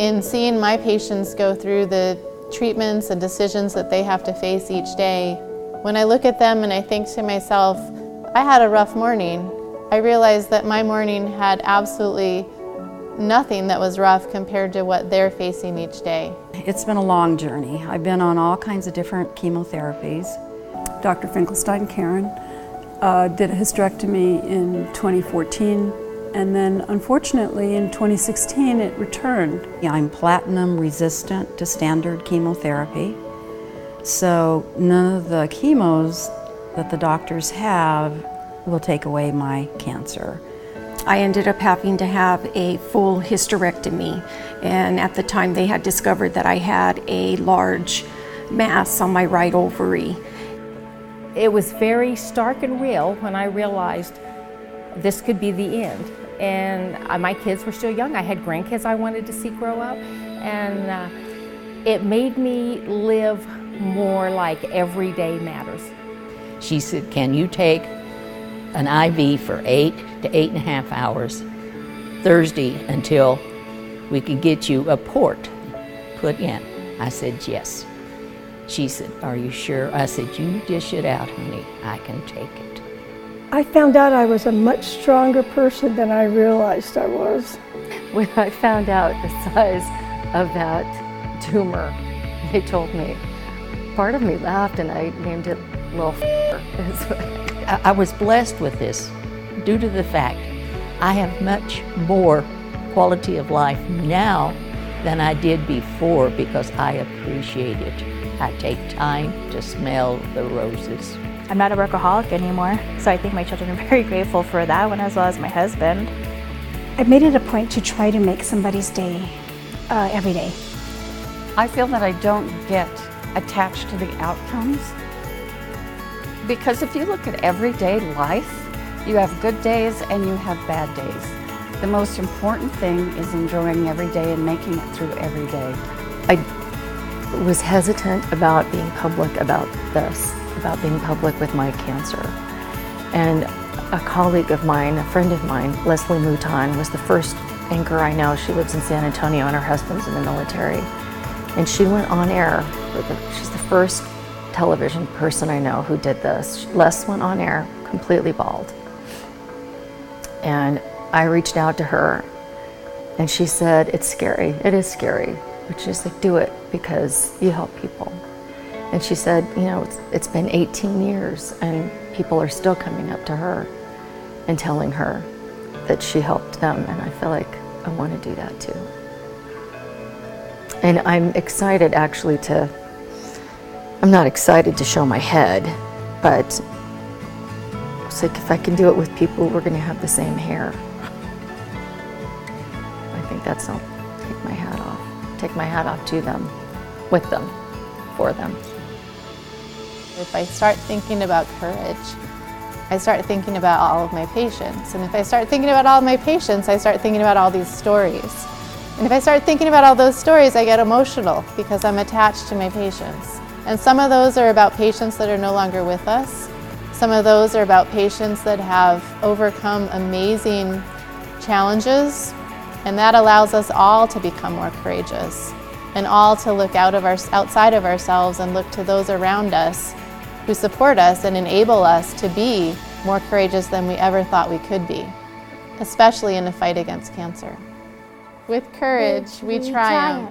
in seeing my patients go through the treatments and decisions that they have to face each day, when I look at them and I think to myself, I had a rough morning, I realize that my morning had absolutely nothing that was rough compared to what they're facing each day. It's been a long journey. I've been on all kinds of different chemotherapies. Dr. Finkelstein, Karen, did a hysterectomy in 2014, and then unfortunately in 2016 it returned. I'm platinum resistant to standard chemotherapy, so none of the chemos that the doctors have will take away my cancer. I ended up having to have a full hysterectomy, and at the time they had discovered that I had a large mass on my right ovary. It was very stark and real when I realized this could be the end. And my kids were still young. I had grandkids I wanted to see grow up, and it made me live more like everyday matters. She said, can you take an IV for 8 to 8.5 hours Thursday until we could get you a port put in? I said, yes. She said, are you sure? I said, you dish it out, honey. I can take it. I found out I was a much stronger person than I realized I was. When I found out the size of that tumor, they told me, part of me laughed and I named it Little I was blessed with this due to the fact I have much more quality of life now than I did before because I appreciate it. I take time to smell the roses. I'm not a workaholic anymore, so I think my children are very grateful for that one, as well as my husband. I've made it a point to try to make somebody's day every day. I feel that I don't get attached to the outcomes, because if you look at everyday life, you have good days and you have bad days. The most important thing is enjoying every day and making it through every day. I was hesitant about being public about this, about being public with my cancer. And a colleague of mine, a friend of mine, Leslie Mouton, was the first anchor I know. She lives in San Antonio and her husband's in the military. And she went on air. She's the first television person I know who did this. Les went on air completely bald. And I reached out to her and she said, it's scary, it is scary. But she's like, do it because you help people. And she said, you know, it's been 18 years and people are still coming up to her and telling her that she helped them, and I feel like I want to do that too. And I'm excited actually I'm not excited to show my head, but it's like if I can do it with people, we're going to have the same hair. I think that's, I'll take my hat off. Take my hat off to them, with them, for them. If I start thinking about courage, I start thinking about all of my patients. And if I start thinking about all of my patients, I start thinking about all these stories. And if I start thinking about all those stories, I get emotional because I'm attached to my patients. And some of those are about patients that are no longer with us. Some of those are about patients that have overcome amazing challenges, and that allows us all to become more courageous and all to look outside of ourselves and look to those around us who support us and enable us to be more courageous than we ever thought we could be, especially in the fight against cancer. With courage, we triumph.